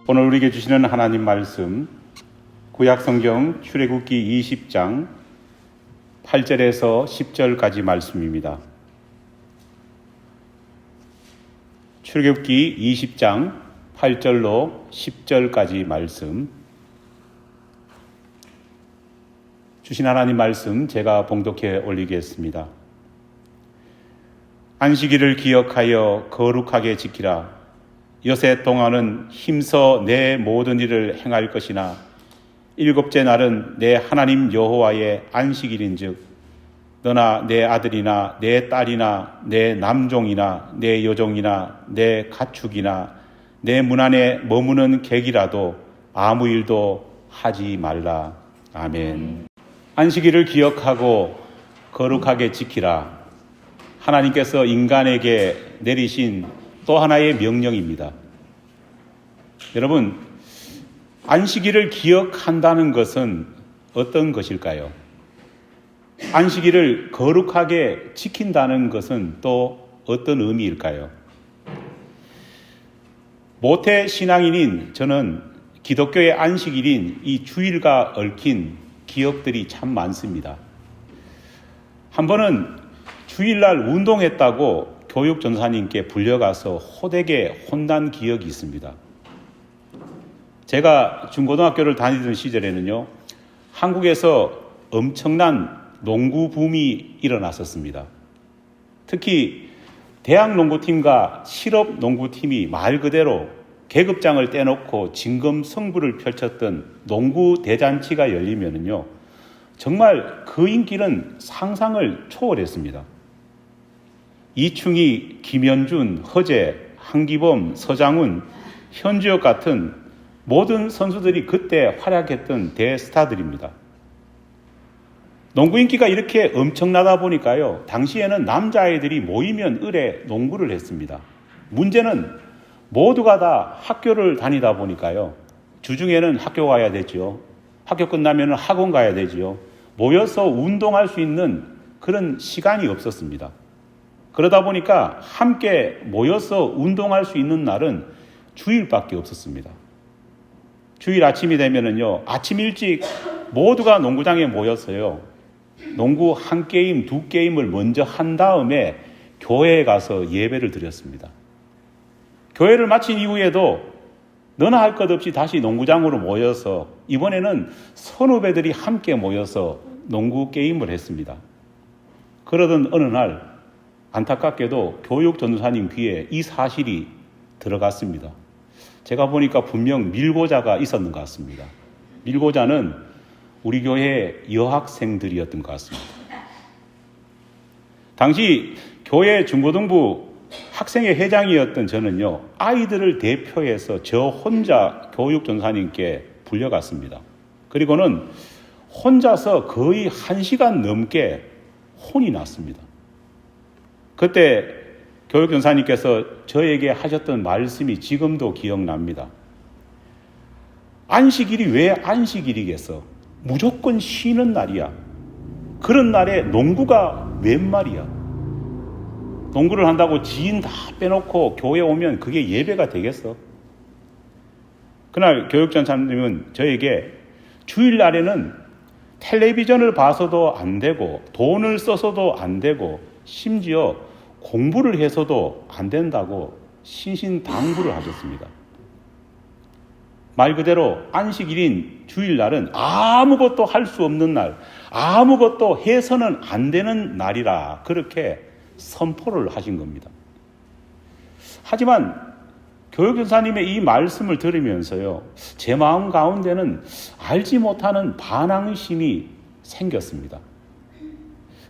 오늘 우리에게 주시는 하나님 말씀, 구약성경 출애굽기 20장 8절에서 10절까지 말씀입니다. 출애굽기 20장 8절로 10절까지 말씀, 주신 하나님 말씀 제가 봉독해 올리겠습니다. 안식일을 기억하여 거룩하게 지키라. 여섯 동안은 힘써 내 모든 일을 행할 것이나 일곱째 날은 내 하나님 여호와의 안식일인즉 너나 내 아들이나 내 딸이나 내 남종이나 내 여종이나 내 가축이나 내 문 안에 머무는 객이라도 아무 일도 하지 말라. 아멘. 안식일을 기억하고 거룩하게 지키라. 하나님께서 인간에게 내리신 또 하나의 명령입니다. 여러분, 안식일을 기억한다는 것은 어떤 것일까요? 안식일을 거룩하게 지킨다는 것은 또 어떤 의미일까요? 모태 신앙인인 저는 기독교의 안식일인 이 주일과 얽힌 기억들이 참 많습니다. 한 번은 주일날 운동했다고 교육 전사님께 불려가서 호되게 혼난 기억이 있습니다. 제가 중고등학교를 다니던 시절에는요, 한국에서 엄청난 농구 붐이 일어났었습니다. 특히 대학 농구팀과 실업 농구팀이 말 그대로 계급장을 떼놓고 진검승부를 펼쳤던 농구 대잔치가 열리면은요, 정말 그 인기는 상상을 초월했습니다. 이충희, 김현준, 허재, 한기범, 서장훈, 현주혁 같은 모든 선수들이 그때 활약했던 대스타들입니다. 농구 인기가 이렇게 엄청나다 보니까요, 당시에는 남자아이들이 모이면 을에 농구를 했습니다. 문제는 모두가 다 학교를 다니다 보니까요, 주중에는 학교 가야 되죠. 학교 끝나면 학원 가야 되죠. 모여서 운동할 수 있는 그런 시간이 없었습니다. 그러다 보니까 함께 모여서 운동할 수 있는 날은 주일밖에 없었습니다. 주일 아침이 되면은요, 아침 일찍 모두가 농구장에 모였어요. 농구 한 게임, 두 게임을 먼저 한 다음에 교회에 가서 예배를 드렸습니다. 교회를 마친 이후에도 너나 할 것 없이 다시 농구장으로 모여서 이번에는 선후배들이 함께 모여서 농구 게임을 했습니다. 그러던 어느 날 안타깝게도 교육 전도사님 귀에 이 사실이 들어갔습니다. 제가 보니까 분명 밀고자가 있었는 것 같습니다. 밀고자는 우리 교회 여학생들이었던 것 같습니다. 당시 교회 중고등부 학생회 회장이었던 저는요, 아이들을 대표해서 저 혼자 교육 전도사님께 불려갔습니다. 그리고는 혼자서 거의 1시간 넘게 혼이 났습니다. 그때 교육 전사님께서 저에게 하셨던 말씀이 지금도 기억납니다. 안식일이 왜 안식일이겠어? 무조건 쉬는 날이야. 그런 날에 농구가 웬 말이야? 농구를 한다고 지인 다 빼놓고 교회 오면 그게 예배가 되겠어? 그날 교육 전사님은 저에게 주일날에는 텔레비전을 봐서도 안 되고 돈을 써서도 안 되고 심지어 공부를 해서도 안 된다고 신신당부를 하셨습니다. 말 그대로 안식일인 주일날은 아무것도 할 수 없는 날, 아무것도 해서는 안 되는 날이라 그렇게 선포를 하신 겁니다. 하지만 교육전사님의 이 말씀을 들으면서요, 제 마음 가운데는 알지 못하는 반항심이 생겼습니다.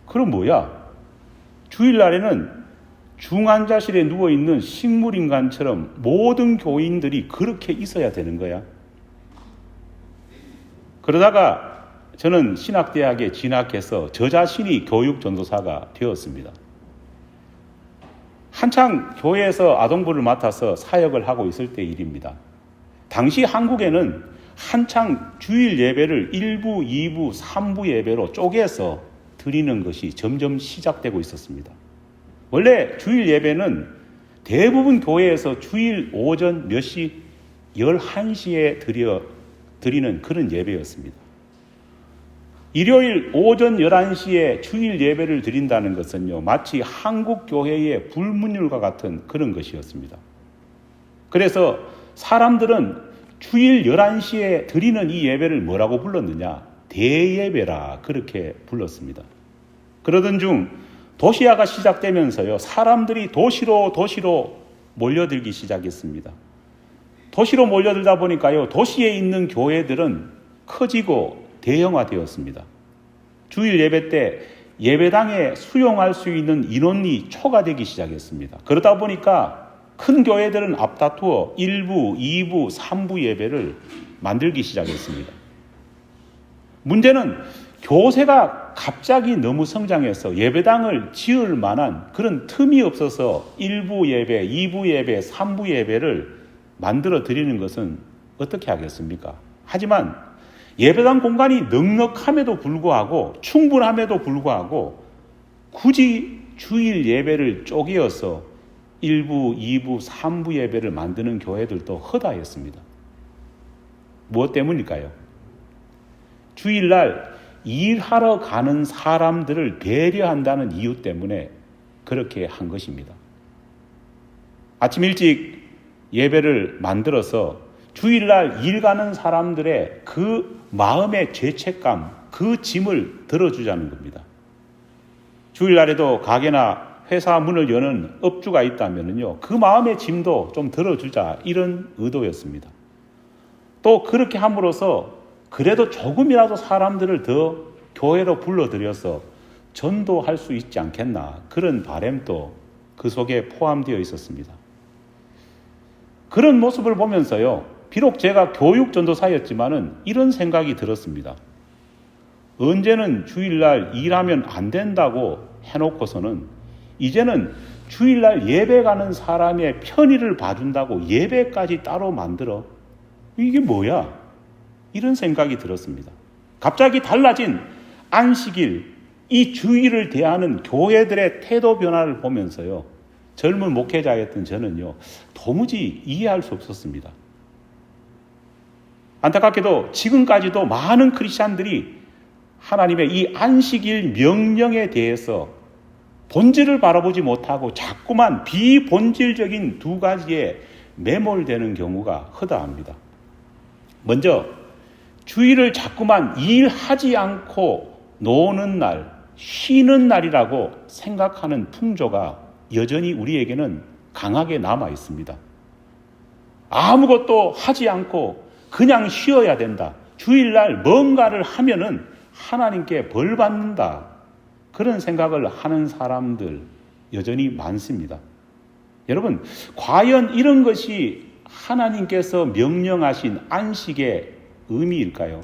그럼 뭐야? 주일날에는 중환자실에 누워있는 식물인간처럼 모든 교인들이 그렇게 있어야 되는 거야. 그러다가 저는 신학대학에 진학해서 저 자신이 교육전도사가 되었습니다. 한창 교회에서 아동부를 맡아서 사역을 하고 있을 때 일입니다. 당시 한국에는 한창 주일 예배를 1부, 2부, 3부 예배로 쪼개서 드리는 것이 점점 시작되고 있었습니다. 원래 주일 예배는 대부분 교회에서 주일 오전 몇 시? 11시에 드리는 그런 예배였습니다. 일요일 오전 11시에 주일 예배를 드린다는 것은요, 마치 한국 교회의 불문율과 같은 그런 것이었습니다. 그래서 사람들은 주일 11시에 드리는 이 예배를 뭐라고 불렀느냐? 대예배라 그렇게 불렀습니다. 그러던 중 도시화가 시작되면서요, 사람들이 도시로 몰려들기 시작했습니다. 도시로 몰려들다 보니까요, 도시에 있는 교회들은 커지고 대형화되었습니다. 주일 예배 때 예배당에 수용할 수 있는 인원이 초과되기 시작했습니다. 그러다 보니까 큰 교회들은 앞다투어 1부, 2부, 3부 예배를 만들기 시작했습니다. 문제는 교세가 갑자기 너무 성장해서 예배당을 지을 만한 그런 틈이 없어서 1부 예배, 2부 예배, 3부 예배를 만들어 드리는 것은 어떻게 하겠습니까? 하지만 예배당 공간이 넉넉함에도 불구하고 충분함에도 불구하고 굳이 주일 예배를 쪼개어서 1부, 2부, 3부 예배를 만드는 교회들도 허다했습니다. 무엇 때문일까요? 주일날 일하러 가는 사람들을 배려한다는 이유 때문에 그렇게 한 것입니다. 아침 일찍 예배를 만들어서 주일날 일 가는 사람들의 그 마음의 죄책감, 그 짐을 들어주자는 겁니다. 주일날에도 가게나 회사 문을 여는 업주가 있다면요, 그 마음의 짐도 좀 들어주자, 이런 의도였습니다. 또 그렇게 함으로써 그래도 조금이라도 사람들을 더 교회로 불러들여서 전도할 수 있지 않겠나, 그런 바람도 그 속에 포함되어 있었습니다. 그런 모습을 보면서요, 비록 제가 교육 전도사였지만은 이런 생각이 들었습니다. 언제는 주일날 일하면 안 된다고 해놓고서는 이제는 주일날 예배 가는 사람의 편의를 봐준다고 예배까지 따로 만들어? 이게 뭐야? 이런 생각이 들었습니다. 갑자기 달라진 안식일, 이 주일을 대하는 교회들의 태도 변화를 보면서요, 젊은 목회자였던 저는요, 도무지 이해할 수 없었습니다. 안타깝게도 지금까지도 많은 크리스찬들이 하나님의 이 안식일 명령에 대해서 본질을 바라보지 못하고 자꾸만 비본질적인 두 가지에 매몰되는 경우가 허다합니다. 먼저 주일을 자꾸만 일하지 않고 노는 날, 쉬는 날이라고 생각하는 풍조가 여전히 우리에게는 강하게 남아 있습니다. 아무것도 하지 않고 그냥 쉬어야 된다. 주일날 뭔가를 하면은 하나님께 벌 받는다. 그런 생각을 하는 사람들 여전히 많습니다. 여러분, 과연 이런 것이 하나님께서 명령하신 안식의 의미일까요?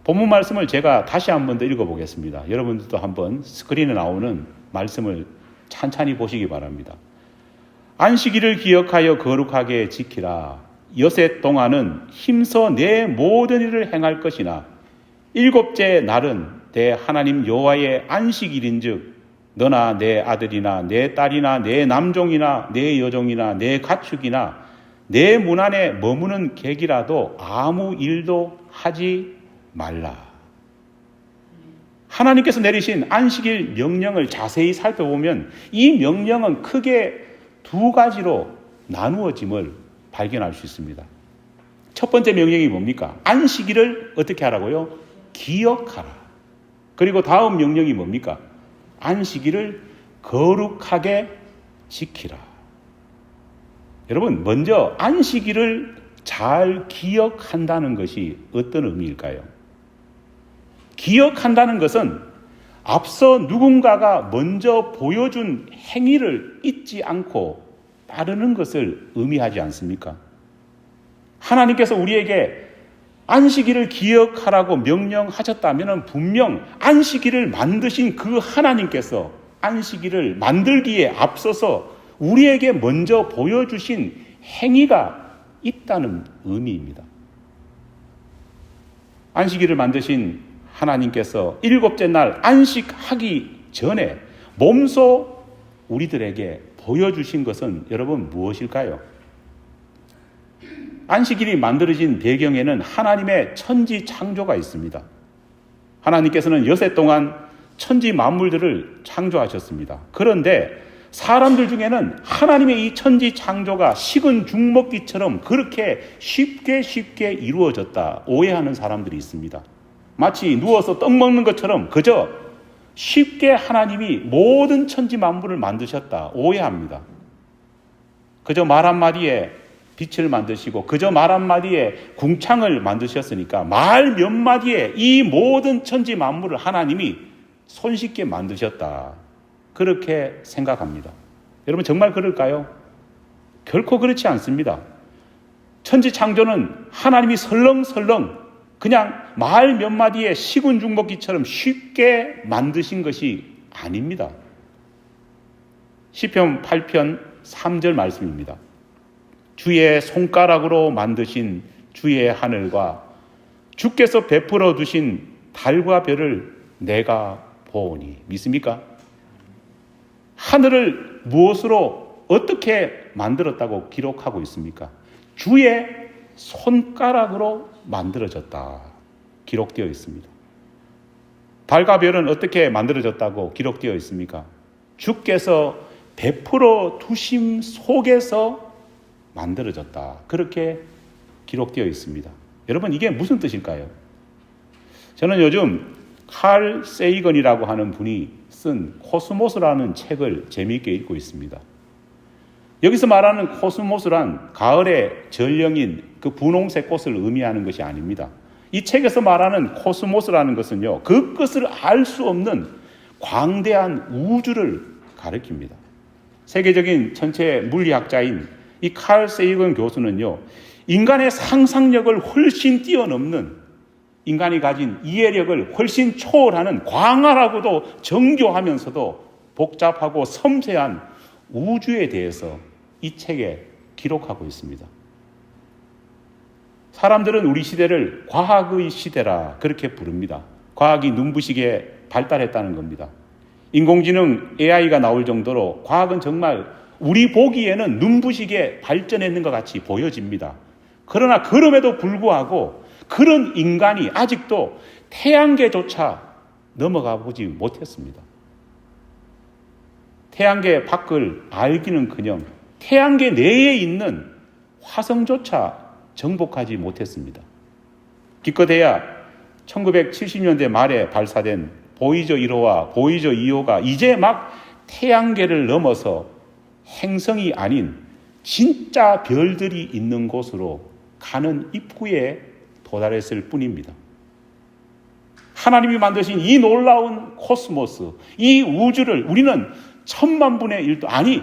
본문 말씀을 제가 다시 한 번 더 읽어보겠습니다. 여러분들도 한번 스크린에 나오는 말씀을 찬찬히 보시기 바랍니다. 안식일을 기억하여 거룩하게 지키라. 여섯 동안은 힘써 내 모든 일을 행할 것이나 일곱째 날은 내 하나님 여호와의 안식일인즉 너나 내 아들이나 내 딸이나 내 남종이나 내 여종이나 내 가축이나 내 문 안에 머무는 객이라도 아무 일도 하지 말라. 하나님께서 내리신 안식일 명령을 자세히 살펴보면 이 명령은 크게 두 가지로 나누어짐을 발견할 수 있습니다. 첫 번째 명령이 뭡니까? 안식일을 어떻게 하라고요? 기억하라. 그리고 다음 명령이 뭡니까? 안식일을 거룩하게 지키라. 여러분, 먼저 안식일을 잘 기억한다는 것이 어떤 의미일까요? 기억한다는 것은 앞서 누군가가 먼저 보여준 행위를 잊지 않고 따르는 것을 의미하지 않습니까? 하나님께서 우리에게 안식일을 기억하라고 명령하셨다면 분명 안식일을 만드신 그 하나님께서 안식일을 만들기에 앞서서 우리에게 먼저 보여주신 행위가 있다는 의미입니다. 안식일을 만드신 하나님께서 일곱째 날 안식하기 전에 몸소 우리들에게 보여주신 것은 여러분 무엇일까요? 안식일이 만들어진 배경에는 하나님의 천지 창조가 있습니다. 하나님께서는 여세 동안 천지 만물들을 창조하셨습니다. 그런데 사람들 중에는 하나님의 이 천지 창조가 식은 죽 먹기처럼 그렇게 쉽게 이루어졌다 오해하는 사람들이 있습니다. 마치 누워서 떡 먹는 것처럼 그저 쉽게 하나님이 모든 천지 만물을 만드셨다 오해합니다. 그저 말 한마디에 빛을 만드시고 그저 말 한마디에 궁창을 만드셨으니까 말 몇 마디에 이 모든 천지 만물을 하나님이 손쉽게 만드셨다. 그렇게 생각합니다. 여러분 정말 그럴까요? 결코 그렇지 않습니다. 천지 창조는 하나님이 설렁설렁 그냥 말 몇 마디에 식은 죽 먹기처럼 쉽게 만드신 것이 아닙니다. 시편 8편 3절 말씀입니다. 주의 손가락으로 만드신 주의 하늘과 주께서 베풀어 두신 달과 별을 내가 보오니. 믿습니까? 하늘을 무엇으로 어떻게 만들었다고 기록하고 있습니까? 주의 손가락으로 만들어졌다 기록되어 있습니다. 달과 별은 어떻게 만들어졌다고 기록되어 있습니까? 주께서 베풀어 두심 속에서 만들어졌다 그렇게 기록되어 있습니다. 여러분 이게 무슨 뜻일까요? 저는 요즘 칼 세이건이라고 하는 분이 쓴 코스모스라는 책을 재미있게 읽고 있습니다. 여기서 말하는 코스모스란 가을의 전령인 그 분홍색 꽃을 의미하는 것이 아닙니다. 이 책에서 말하는 코스모스라는 것은요, 그 끝을 알 수 없는 광대한 우주를 가리킵니다. 세계적인 천체 물리학자인 이 칼 세이건 교수는요, 인간의 상상력을 훨씬 뛰어넘는, 인간이 가진 이해력을 훨씬 초월하는 광활하고도 정교하면서도 복잡하고 섬세한 우주에 대해서 이 책에 기록하고 있습니다. 사람들은 우리 시대를 과학의 시대라 그렇게 부릅니다. 과학이 눈부시게 발달했다는 겁니다. 인공지능 AI가 나올 정도로 과학은 정말 우리 보기에는 눈부시게 발전했는 것 같이 보여집니다. 그러나 그럼에도 불구하고 그런 인간이 아직도 태양계조차 넘어가 보지 못했습니다. 태양계 밖을 알기는커녕 태양계 내에 있는 화성조차 정복하지 못했습니다. 기껏해야 1970년대 말에 발사된 보이저 1호와 보이저 2호가 이제 막 태양계를 넘어서 행성이 아닌 진짜 별들이 있는 곳으로 가는 입구에 도달했을 뿐입니다. 하나님이 만드신 이 놀라운 코스모스, 이 우주를 우리는 1000만분의 1도, 아니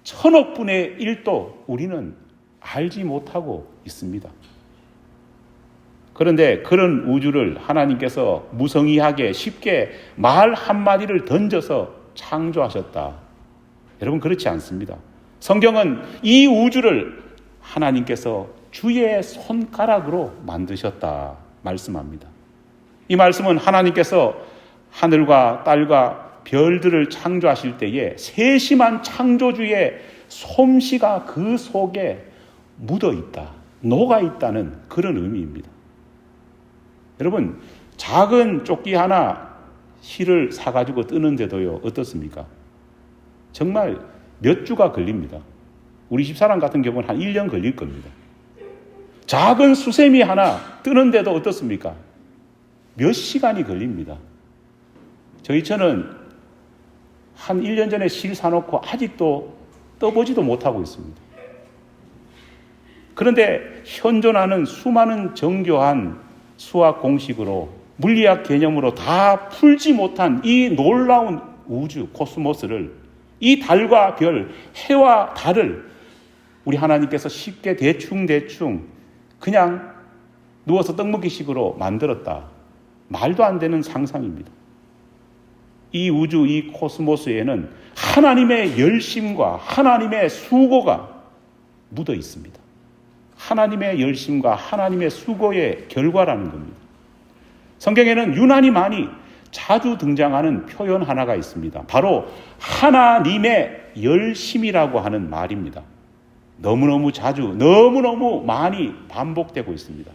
1000억분의 1도 우리는 알지 못하고 있습니다. 그런데 그런 우주를 하나님께서 무성의하게 쉽게 말 한마디를 던져서 창조하셨다. 여러분 그렇지 않습니다. 성경은 이 우주를 하나님께서 주의 손가락으로 만드셨다 말씀합니다. 이 말씀은 하나님께서 하늘과 땅과 별들을 창조하실 때에 세심한 창조주의 솜씨가 그 속에 묻어 있다, 녹아 있다는 그런 의미입니다. 여러분, 작은 조끼 하나 실을 사가지고 뜨는데도요, 어떻습니까? 정말 몇 주가 걸립니다. 우리 집사람 같은 경우는 한 1년 걸릴 겁니다. 작은 수세미 하나 뜨는데도 어떻습니까? 몇 시간이 걸립니다. 저희 처는 한 1년 전에 실 사놓고 아직도 떠보지도 못하고 있습니다. 그런데 현존하는 수많은 정교한 수학 공식으로 물리학 개념으로 다 풀지 못한 이 놀라운 우주 코스모스를, 이 달과 별, 해와 달을 우리 하나님께서 쉽게 대충 그냥 누워서 떡먹기식으로 만들었다. 말도 안 되는 상상입니다. 이 우주, 이 코스모스에는 하나님의 열심과 하나님의 수고가 묻어 있습니다. 하나님의 열심과 하나님의 수고의 결과라는 겁니다. 성경에는 유난히 많이 자주 등장하는 표현 하나가 있습니다. 바로 하나님의 열심이라고 하는 말입니다. 너무너무 자주, 너무너무 많이 반복되고 있습니다.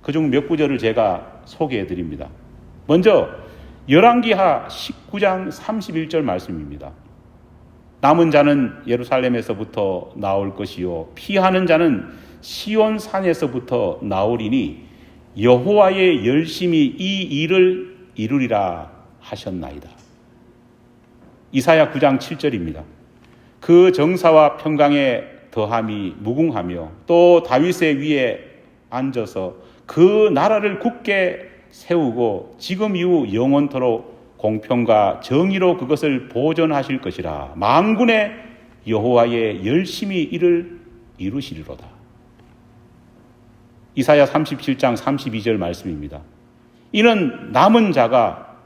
그중 몇 구절을 제가 소개해 드립니다. 먼저 열왕기하 19장 31절 말씀입니다. 남은 자는 예루살렘에서부터 나올 것이요 피하는 자는 시온 산에서부터 나오리니 여호와의 열심히 이 일을 이루리라 하셨나이다. 이사야 9장 7절입니다. 그 정사와 평강에 더함이 무궁하며 또 다윗의 위에 앉아서 그 나라를 굳게 세우고 지금 이후 영원토록 공평과 정의로 그것을 보존하실 것이라. 만군의 여호와의 열심히 이를 이루시리로다. 이사야 37장 32절 말씀입니다. 이는 남은 자가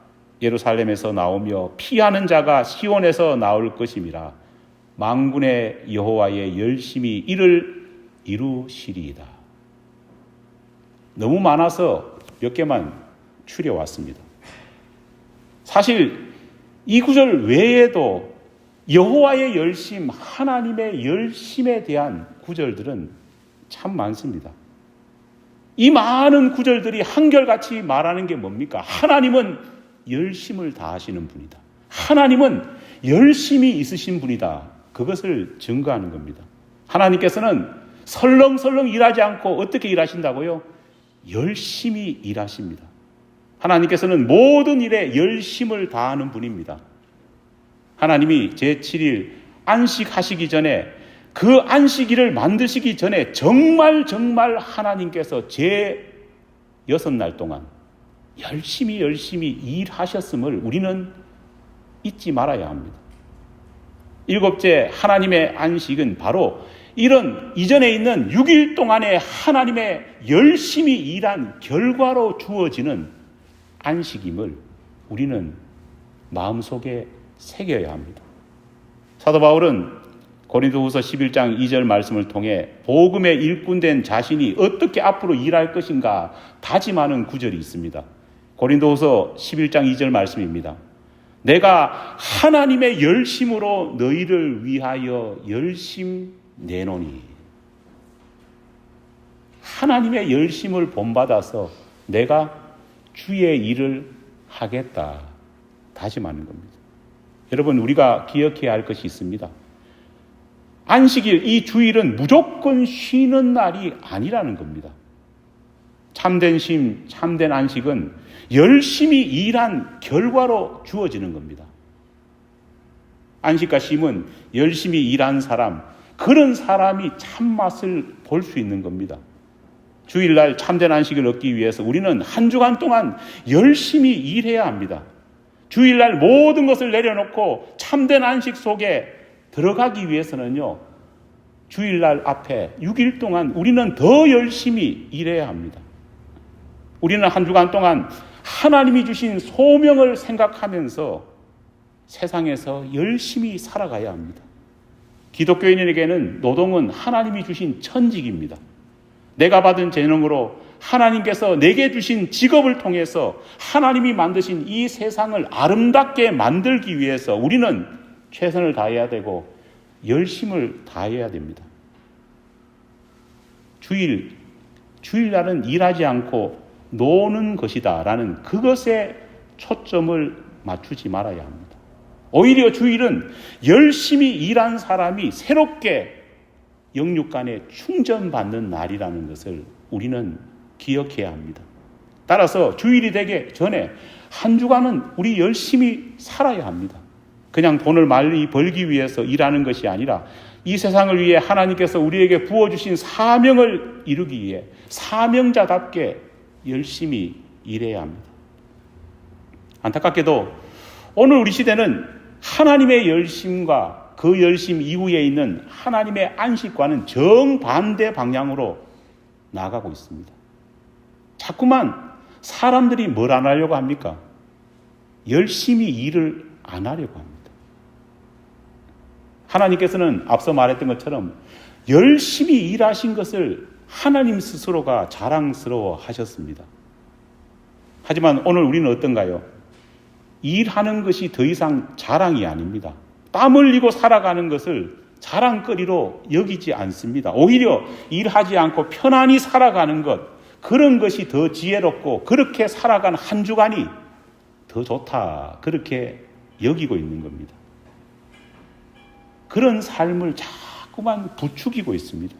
예루살렘에서 나오며 피하는 자가 시온에서 나올 것임이라. 만군의 여호와의 열심히 이를 이루시리이다. 너무 많아서 몇 개만 추려왔습니다. 사실 이 구절 외에도 여호와의 열심, 하나님의 열심에 대한 구절들은 참 많습니다. 이 많은 구절들이 한결같이 말하는 게 뭡니까? 하나님은 열심을 다하시는 분이다. 하나님은 열심히 있으신 분이다. 그것을 증거하는 겁니다. 하나님께서는 설렁설렁 일하지 않고 어떻게 일하신다고요? 열심히 일하십니다. 하나님께서는 모든 일에 열심을 다하는 분입니다. 하나님이 제7일 안식하시기 전에 그 안식일을 만드시기 전에 정말 하나님께서 제6날 동안 열심히 일하셨음을 우리는 잊지 말아야 합니다. 7째 하나님의 안식은 바로 이런 이전에 있는 6일 동안의 하나님의 열심히 일한 결과로 주어지는 안식임을 우리는 마음속에 새겨야 합니다. 사도 바울은 고린도후서 11장 2절 말씀을 통해 복음의 일꾼된 자신이 어떻게 앞으로 일할 것인가 다짐하는 구절이 있습니다. 고린도후서 11장 2절 말씀입니다. 내가 하나님의 열심으로 너희를 위하여 열심 내노니. 하나님의 열심을 본받아서 내가 주의 일을 하겠다 다짐하는 겁니다. 여러분, 우리가 기억해야 할 것이 있습니다. 안식일, 이 주일은 무조건 쉬는 날이 아니라는 겁니다. 참된 쉼, 참된 안식은 열심히 일한 결과로 주어지는 겁니다. 안식과 쉼은 열심히 일한 사람, 그런 사람이 참맛을 볼 수 있는 겁니다. 주일날 참된 안식을 얻기 위해서 우리는 한 주간 동안 열심히 일해야 합니다. 주일날 모든 것을 내려놓고 참된 안식 속에 들어가기 위해서는요, 주일날 앞에 6일 동안 우리는 더 열심히 일해야 합니다. 우리는 한 주간 동안 하나님이 주신 소명을 생각하면서 세상에서 열심히 살아가야 합니다. 기독교인에게는 노동은 하나님이 주신 천직입니다. 내가 받은 재능으로 하나님께서 내게 주신 직업을 통해서 하나님이 만드신 이 세상을 아름답게 만들기 위해서 우리는 최선을 다해야 되고 열심을 다해야 됩니다. 주일날은 일하지 않고 노는 것이다 라는 그것에 초점을 맞추지 말아야 합니다. 오히려 주일은 열심히 일한 사람이 새롭게 영육간에 충전받는 날이라는 것을 우리는 기억해야 합니다. 따라서 주일이 되기 전에 한 주간은 우리 열심히 살아야 합니다. 그냥 돈을 많이 벌기 위해서 일하는 것이 아니라 이 세상을 위해 하나님께서 우리에게 부어주신 사명을 이루기 위해 사명자답게 열심히 일해야 합니다. 안타깝게도 오늘 우리 시대는 하나님의 열심과 그 열심 이후에 있는 하나님의 안식과는 정반대 방향으로 나아가고 있습니다. 자꾸만 사람들이 뭘 안 하려고 합니까? 열심히 일을 안 하려고 합니다. 하나님께서는 앞서 말했던 것처럼 열심히 일하신 것을 하나님 스스로가 자랑스러워 하셨습니다. 하지만 오늘 우리는 어떤가요? 일하는 것이 더 이상 자랑이 아닙니다. 땀 흘리고 살아가는 것을 자랑거리로 여기지 않습니다. 오히려 일하지 않고 편안히 살아가는 것, 그런 것이 더 지혜롭고 그렇게 살아간 한 주간이 더 좋다, 그렇게 여기고 있는 겁니다. 그런 삶을 자꾸만 부추기고 있습니다.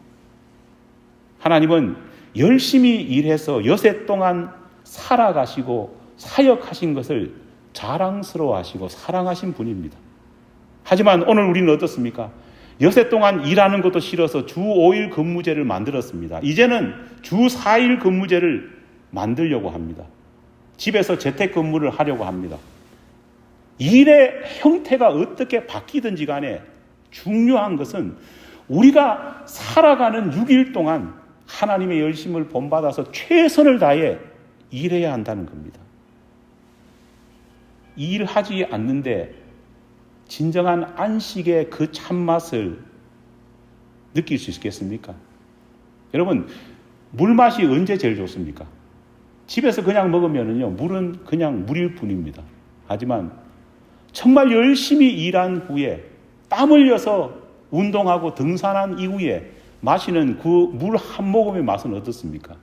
하나님은 열심히 일해서 여세 동안 살아가시고 사역하신 것을 자랑스러워하시고 사랑하신 분입니다. 하지만 오늘 우리는 어떻습니까? 여세 동안 일하는 것도 싫어서 주 5일 근무제를 만들었습니다. 이제는 주 4일 근무제를 만들려고 합니다. 집에서 재택근무를 하려고 합니다. 일의 형태가 어떻게 바뀌든지 간에 중요한 것은 우리가 살아가는 6일 동안 하나님의 열심을 본받아서 최선을 다해 일해야 한다는 겁니다. 일하지 않는데 진정한 안식의 그 참맛을 느낄 수 있겠습니까? 여러분, 물맛이 언제 제일 좋습니까? 집에서 그냥 먹으면요, 물은 그냥 물일 뿐입니다. 하지만 정말 열심히 일한 후에 땀 흘려서 운동하고 등산한 이후에 마시는 그 물 한 모금의 맛은 어떻습니까?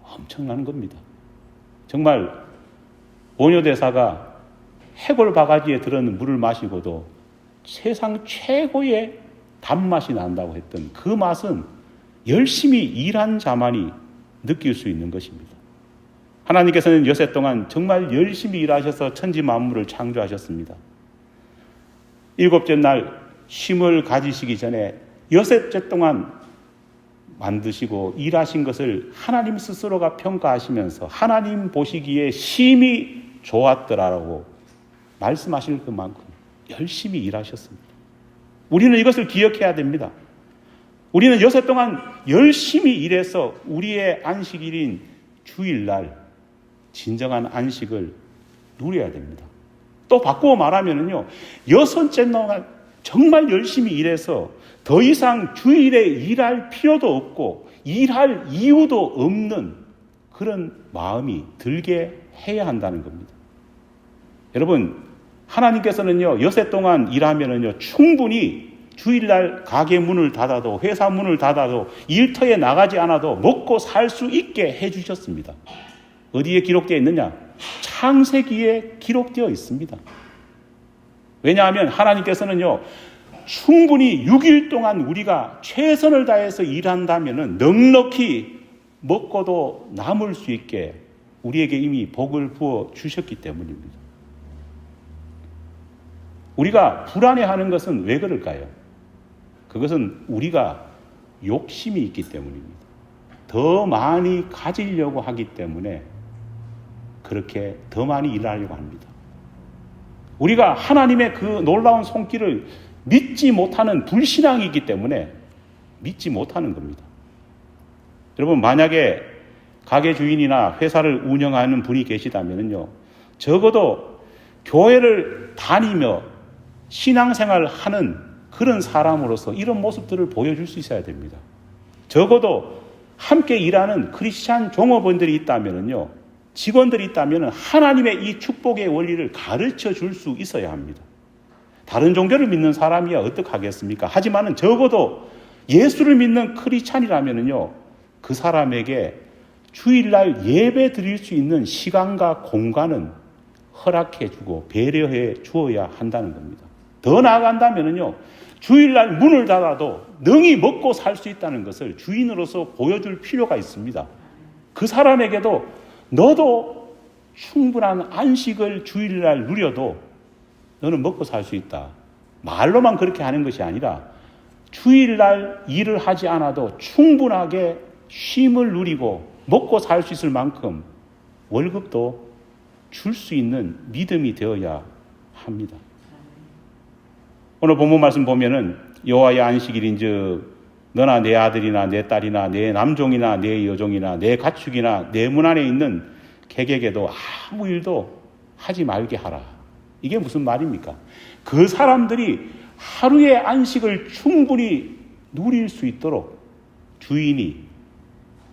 엄청난 겁니다. 정말 원효대사가 해골 바가지에 들어있는 물을 마시고도 세상 최고의 단맛이 난다고 했던 그 맛은 열심히 일한 자만이 느낄 수 있는 것입니다. 하나님께서는 여세 동안 정말 열심히 일하셔서 천지 만물을 창조하셨습니다. 7째 날 쉼을 가지시기 전에 여섯째 동안 만드시고 일하신 것을 하나님 스스로가 평가하시면서 하나님 보시기에 심히 좋았더라라고 말씀하실 그만큼 열심히 일하셨습니다. 우리는 이것을 기억해야 됩니다. 우리는 여섯 동안 열심히 일해서 우리의 안식일인 주일날 진정한 안식을 누려야 됩니다. 또 바꾸어 말하면요, 여섯째 동안 정말 열심히 일해서 더 이상 주일에 일할 필요도 없고 일할 이유도 없는 그런 마음이 들게 해야 한다는 겁니다. 여러분, 하나님께서는요, 여세 동안 일하면은요, 충분히 주일날 가게 문을 닫아도 회사 문을 닫아도 일터에 나가지 않아도 먹고 살 수 있게 해주셨습니다. 어디에 기록되어 있느냐? 창세기에 기록되어 있습니다. 왜냐하면 하나님께서는요, 충분히 6일 동안 우리가 최선을 다해서 일한다면 넉넉히 먹고도 남을 수 있게 우리에게 이미 복을 부어 주셨기 때문입니다. 우리가 불안해하는 것은 왜 그럴까요? 그것은 우리가 욕심이 있기 때문입니다. 더 많이 가지려고 하기 때문에 그렇게 더 많이 일하려고 합니다. 우리가 하나님의 그 놀라운 손길을 믿지 못하는 불신앙이기 때문에 믿지 못하는 겁니다. 여러분, 만약에 가게 주인이나 회사를 운영하는 분이 계시다면요, 적어도 교회를 다니며 신앙생활을 하는 그런 사람으로서 이런 모습들을 보여줄 수 있어야 됩니다. 적어도 함께 일하는 크리스찬 종업원들이 있다면요, 직원들이 있다면 하나님의 이 축복의 원리를 가르쳐 줄 수 있어야 합니다. 다른 종교를 믿는 사람이야 어떡하겠습니까? 하지만은 적어도 예수를 믿는 크리스찬이라면요, 그 사람에게 주일날 예배 드릴 수 있는 시간과 공간은 허락해 주고 배려해 주어야 한다는 겁니다. 더 나아간다면요, 주일날 문을 닫아도 능히 먹고 살 수 있다는 것을 주인으로서 보여줄 필요가 있습니다. 그 사람에게도 너도 충분한 안식을 주일날 누려도 너는 먹고 살 수 있다. 말로만 그렇게 하는 것이 아니라 주일날 일을 하지 않아도 충분하게 쉼을 누리고 먹고 살 수 있을 만큼 월급도 줄 수 있는 믿음이 되어야 합니다. 오늘 본문 말씀 보면은 여호와의 안식일인즉 너나 내 아들이나 내 딸이나 내 남종이나 내 여종이나 내 가축이나 내 문 안에 있는 객에게도 아무 일도 하지 말게 하라. 이게 무슨 말입니까? 그 사람들이 하루의 안식을 충분히 누릴 수 있도록 주인이,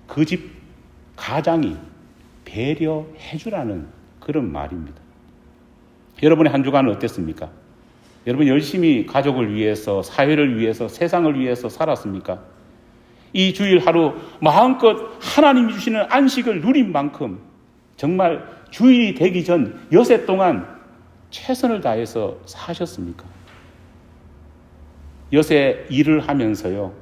그 집 가장이 배려해 주라는 그런 말입니다. 여러분의 한 주간은 어땠습니까? 여러분 열심히 가족을 위해서, 사회를 위해서, 세상을 위해서 살았습니까? 이 주일 하루 마음껏 하나님이 주시는 안식을 누린 만큼 정말 주일이 되기 전 여세 동안 최선을 다해서 사셨습니까? 여세 일을 하면서요,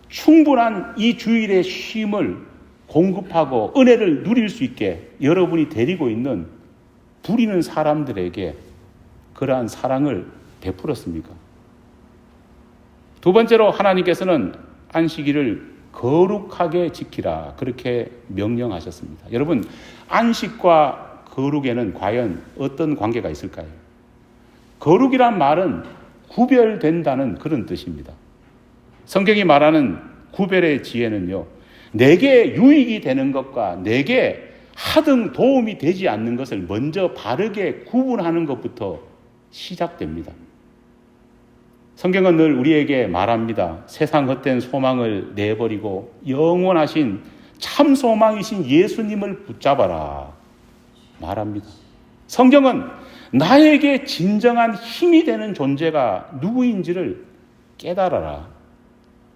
충분한 이 주일의 쉼을 공급하고 은혜를 누릴 수 있게 여러분이 데리고 있는 부리는 사람들에게 그러한 사랑을 베풀었습니까? 두 번째로 하나님께서는 안식일을 거룩하게 지키라, 그렇게 명령하셨습니다. 여러분, 안식과 거룩에는 과연 어떤 관계가 있을까요? 거룩이란 말은 구별된다는 그런 뜻입니다. 성경이 말하는 구별의 지혜는요, 내게 유익이 되는 것과 내게 하등 도움이 되지 않는 것을 먼저 바르게 구분하는 것부터 시작됩니다. 성경은 늘 우리에게 말합니다. 세상 헛된 소망을 내버리고 영원하신 참 소망이신 예수님을 붙잡아라 말합니다. 성경은 나에게 진정한 힘이 되는 존재가 누구인지를 깨달아라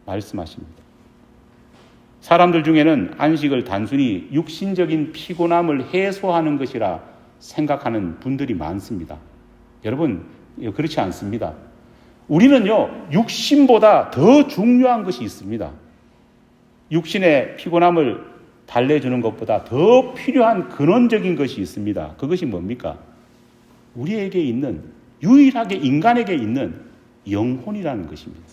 말씀하십니다. 사람들 중에는 안식을 단순히 육신적인 피곤함을 해소하는 것이라 생각하는 분들이 많습니다. 여러분, 그렇지 않습니다. 우리는요, 육신보다 더 중요한 것이 있습니다. 육신의 피곤함을 달래주는 것보다 더 필요한 근원적인 것이 있습니다. 그것이 뭡니까? 우리에게 있는, 유일하게 인간에게 있는 영혼이라는 것입니다.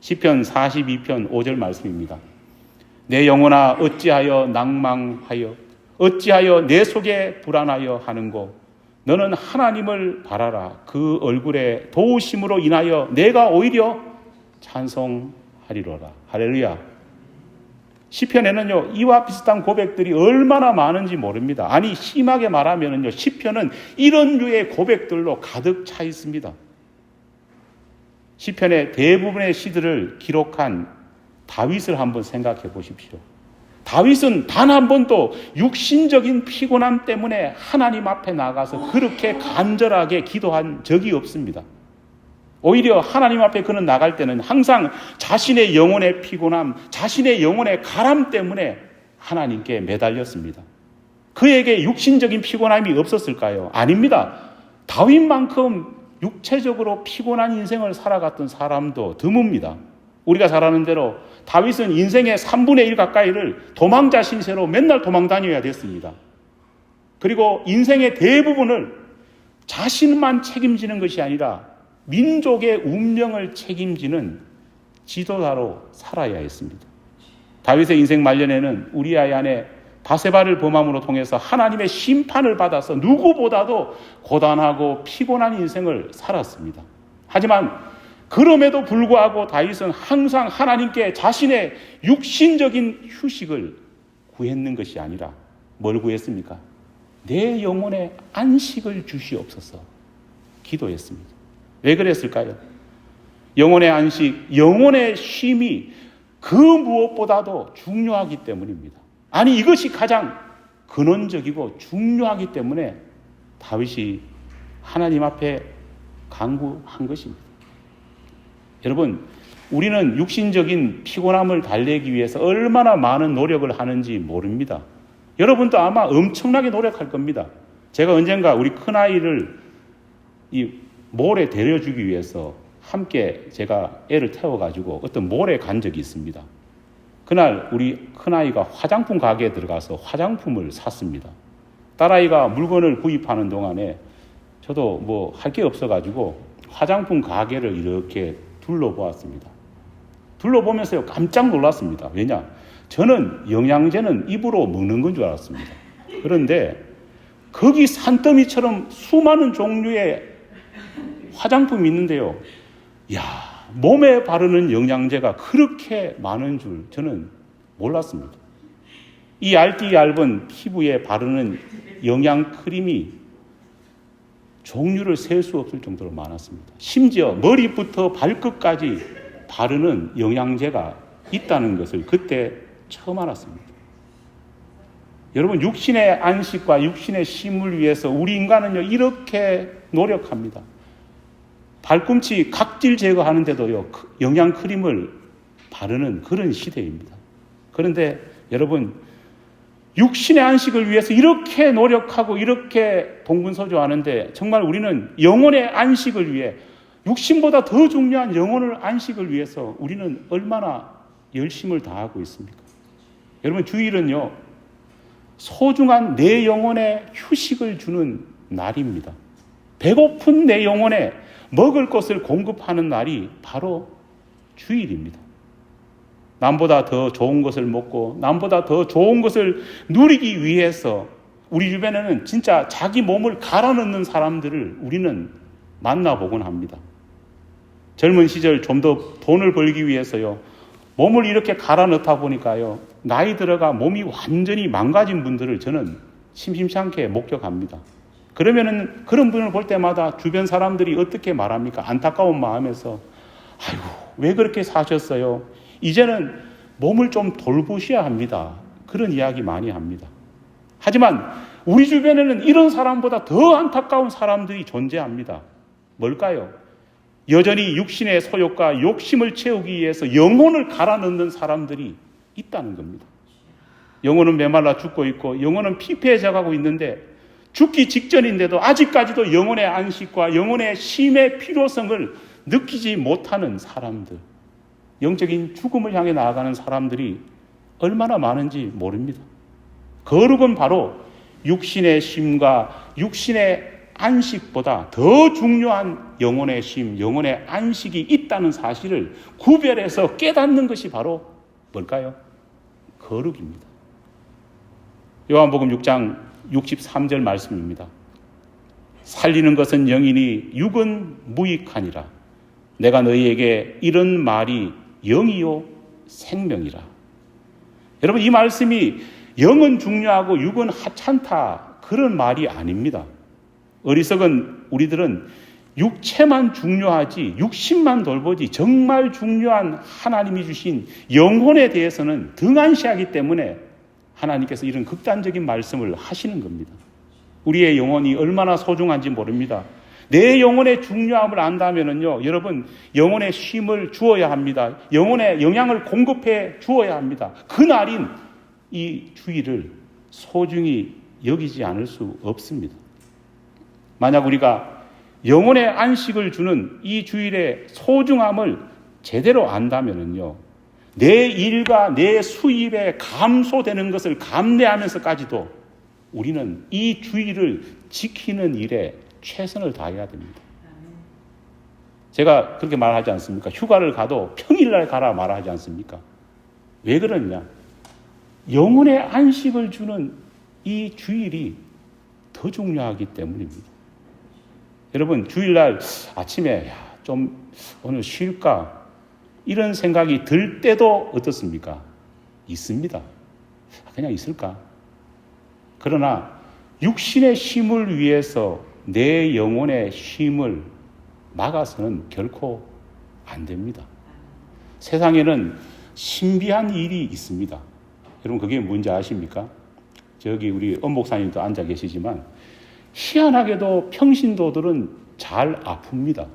시편 42편 5절 말씀입니다. 내 영혼아 어찌하여 낭망하여 어찌하여 내 속에 불안하여 하는고 너는 하나님을 바라라. 그 얼굴의 도우심으로 인하여 내가 오히려 찬송하리로라. 할렐루야. 시편에는요, 이와 비슷한 고백들이 얼마나 많은지 모릅니다. 아니, 심하게 말하면은요, 시편은 이런 류의 고백들로 가득 차 있습니다. 시편의 대부분의 시들을 기록한 다윗을 한번 생각해 보십시오. 다윗은 단 한 번도 육신적인 피곤함 때문에 하나님 앞에 나가서 그렇게 간절하게 기도한 적이 없습니다. 오히려 하나님 앞에 그는 나갈 때는 항상 자신의 영혼의 피곤함, 자신의 영혼의 가람 때문에 하나님께 매달렸습니다. 그에게 육신적인 피곤함이 없었을까요? 아닙니다. 다윗만큼 육체적으로 피곤한 인생을 살아갔던 사람도 드뭅니다. 우리가 잘 아는 대로 다윗은 인생의 3분의 1 가까이를 도망자 신세로 맨날 도망 다녀야 됐습니다. 그리고 인생의 대부분을 자신만 책임지는 것이 아니라 민족의 운명을 책임지는 지도자로 살아야 했습니다. 다윗의 인생 말년에는 우리아의 아내 바세바를 범함으로 통해서 하나님의 심판을 받아서 누구보다도 고단하고 피곤한 인생을 살았습니다. 하지만 그럼에도 불구하고 다윗은 항상 하나님께 자신의 육신적인 휴식을 구했는 것이 아니라 뭘 구했습니까? 내 영혼의 안식을 주시옵소서 기도했습니다. 왜 그랬을까요? 영혼의 안식, 영혼의 쉼이 그 무엇보다도 중요하기 때문입니다. 아니, 이것이 가장 근원적이고 중요하기 때문에 다윗이 하나님 앞에 간구한 것입니다. 여러분, 우리는 육신적인 피곤함을 달래기 위해서 얼마나 많은 노력을 하는지 모릅니다. 여러분도 아마 엄청나게 노력할 겁니다. 제가 언젠가 우리 큰아이를 이 몰에 데려주기 위해서 함께 제가 애를 태워가지고 어떤 몰에 간 적이 있습니다. 그날 우리 큰아이가 화장품 가게에 들어가서 화장품을 샀습니다. 딸아이가 물건을 구입하는 동안에 저도 뭐 할 게 없어가지고 화장품 가게를 이렇게 둘러보았습니다. 둘러보면서요, 깜짝 놀랐습니다. 왜냐? 저는 영양제는 입으로 먹는 건 줄 알았습니다. 그런데 거기 산더미처럼 수많은 종류의 화장품이 있는데요. 야, 몸에 바르는 영양제가 그렇게 많은 줄 저는 몰랐습니다. 이 얇디 얇은 피부에 바르는 영양 크림이 종류를 셀 수 없을 정도로 많았습니다. 심지어 머리부터 발끝까지 바르는 영양제가 있다는 것을 그때 처음 알았습니다. 여러분, 육신의 안식과 육신의 쉼을 위해서 우리 인간은요, 이렇게 노력합니다. 발꿈치 각질 제거하는데도요, 영양 크림을 바르는 그런 시대입니다. 그런데 여러분, 육신의 안식을 위해서 이렇게 노력하고 이렇게 동분서주하는데 정말 우리는 영혼의 안식을 위해, 육신보다 더 중요한 영혼의 안식을 위해서 우리는 얼마나 열심을 다하고 있습니까? 여러분, 주일은요, 소중한 내 영혼에 휴식을 주는 날입니다. 배고픈 내 영혼에 먹을 것을 공급하는 날이 바로 주일입니다. 남보다 더 좋은 것을 먹고 남보다 더 좋은 것을 누리기 위해서 우리 주변에는 진짜 자기 몸을 갈아 넣는 사람들을 우리는 만나보곤 합니다. 젊은 시절 좀 더 돈을 벌기 위해서요, 몸을 이렇게 갈아 넣다 보니까요, 나이 들어가 몸이 완전히 망가진 분들을 저는 심심치 않게 목격합니다. 그러면은 그런 분을 볼 때마다 주변 사람들이 어떻게 말합니까? 안타까운 마음에서, 아이고, 왜 그렇게 사셨어요? 이제는 몸을 좀 돌보셔야 합니다. 그런 이야기 많이 합니다. 하지만 우리 주변에는 이런 사람보다 더 안타까운 사람들이 존재합니다. 뭘까요? 여전히 육신의 소욕과 욕심을 채우기 위해서 영혼을 갈아 넣는 사람들이 있다는 겁니다. 영혼은 메말라 죽고 있고 영혼은 피폐해져 가고 있는데 죽기 직전인데도 아직까지도 영혼의 안식과 영혼의 쉼의 필요성을 느끼지 못하는 사람들, 영적인 죽음을 향해 나아가는 사람들이 얼마나 많은지 모릅니다. 거룩은 바로 육신의 쉼과 육신의 안식보다 더 중요한 영혼의 쉼, 영혼의 안식이 있다는 사실을 구별해서 깨닫는 것이 바로 뭘까요? 거룩입니다. 요한복음 6장 63절 말씀입니다. 살리는 것은 영이니 육은 무익하니라. 내가 너희에게 이런 말이 영이요 생명이라. 여러분, 이 말씀이 영은 중요하고 육은 하찮다, 그런 말이 아닙니다. 어리석은 우리들은 육체만 중요하지 육신만 돌보지 정말 중요한 하나님이 주신 영혼에 대해서는 등한시하기 때문에 하나님께서 이런 극단적인 말씀을 하시는 겁니다. 우리의 영혼이 얼마나 소중한지 모릅니다. 내 영혼의 중요함을 안다면요, 여러분, 영혼의 쉼을 주어야 합니다. 영혼의 영양을 공급해 주어야 합니다. 그날인 이 주일을 소중히 여기지 않을 수 없습니다. 만약 우리가 영혼의 안식을 주는 이 주일의 소중함을 제대로 안다면요, 내 일과 내 수입에 감소되는 것을 감내하면서까지도 우리는 이 주일을 지키는 일에 최선을 다해야 됩니다. 제가 그렇게 말하지 않습니까? 휴가를 가도 평일날 가라 말하지 않습니까? 왜 그러냐? 영혼의 안식을 주는 이 주일이 더 중요하기 때문입니다. 여러분, 주일날 아침에 좀 오늘 쉴까? 이런 생각이 들 때도 어떻습니까? 있습니다. 그냥 있을까? 그러나 육신의 쉼을 위해서 내 영혼의 쉼을 막아서는 결코 안 됩니다. 세상에는 신비한 일이 있습니다. 여러분, 그게 뭔지 아십니까? 저기 우리 엄 목사님도 앉아 계시지만 희한하게도 평신도들은 잘 아픕니다.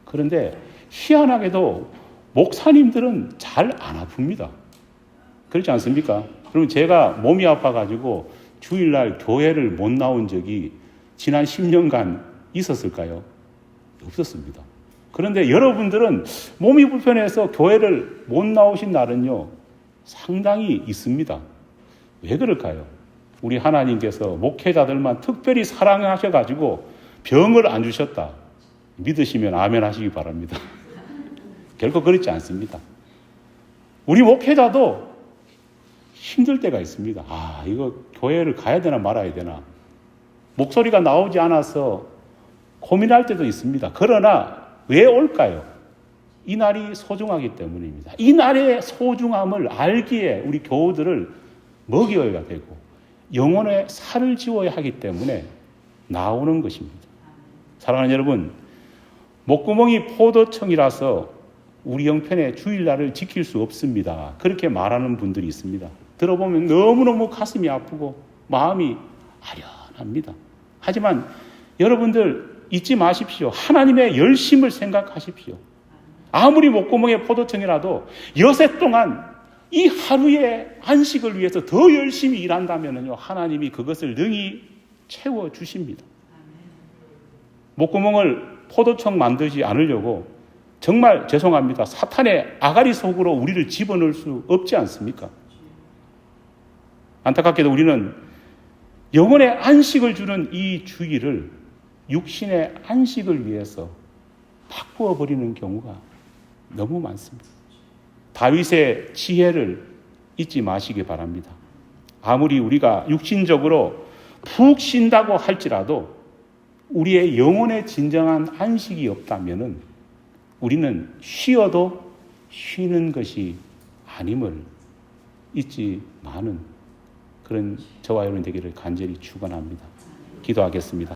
그런데 희한하게도 목사님들은 잘 안 아픕니다. 그렇지 않습니까? 그러면 제가 몸이 아파가지고 주일날 교회를 못 나온 적이 지난 10년간 있었을까요? 없었습니다. 그런데 여러분들은 몸이 불편해서 교회를 못 나오신 날은요, 상당히 있습니다. 왜 그럴까요? 우리 하나님께서 목회자들만 특별히 사랑하셔가지고 병을 안 주셨다. 믿으시면 아멘 하시기 바랍니다. 결코 그렇지 않습니다. 우리 목회자도 힘들 때가 있습니다. 이거 교회를 가야 되나 말아야 되나. 목소리가 나오지 않아서 고민할 때도 있습니다. 그러나 왜 올까요? 이 날이 소중하기 때문입니다. 이 날의 소중함을 알기에 우리 교우들을 먹여야 되고 영혼에 살을 지워야 하기 때문에 나오는 것입니다. 사랑하는 여러분, 목구멍이 포도청이라서 우리 형편의 주일날을 지킬 수 없습니다. 그렇게 말하는 분들이 있습니다. 들어보면 너무너무 가슴이 아프고 마음이 아련합니다. 하지만 여러분들, 잊지 마십시오. 하나님의 열심을 생각하십시오. 아무리 목구멍에 포도청이라도 여세 동안 이 하루의 안식을 위해서 더 열심히 일한다면요, 하나님이 그것을 능히 채워주십니다. 목구멍을 포도청 만들지 않으려고 정말 죄송합니다. 사탄의 아가리 속으로 우리를 집어넣을 수 없지 않습니까? 안타깝게도 우리는 영혼의 안식을 주는 이 주일을 육신의 안식을 위해서 바꾸어 버리는 경우가 너무 많습니다. 다윗의 지혜를 잊지 마시기 바랍니다. 아무리 우리가 육신적으로 푹 쉰다고 할지라도 우리의 영혼의 진정한 안식이 없다면 우리는 쉬어도 쉬는 것이 아님을 잊지 마는 그런 저와 여러분 되기를 간절히 축원합니다. 기도하겠습니다.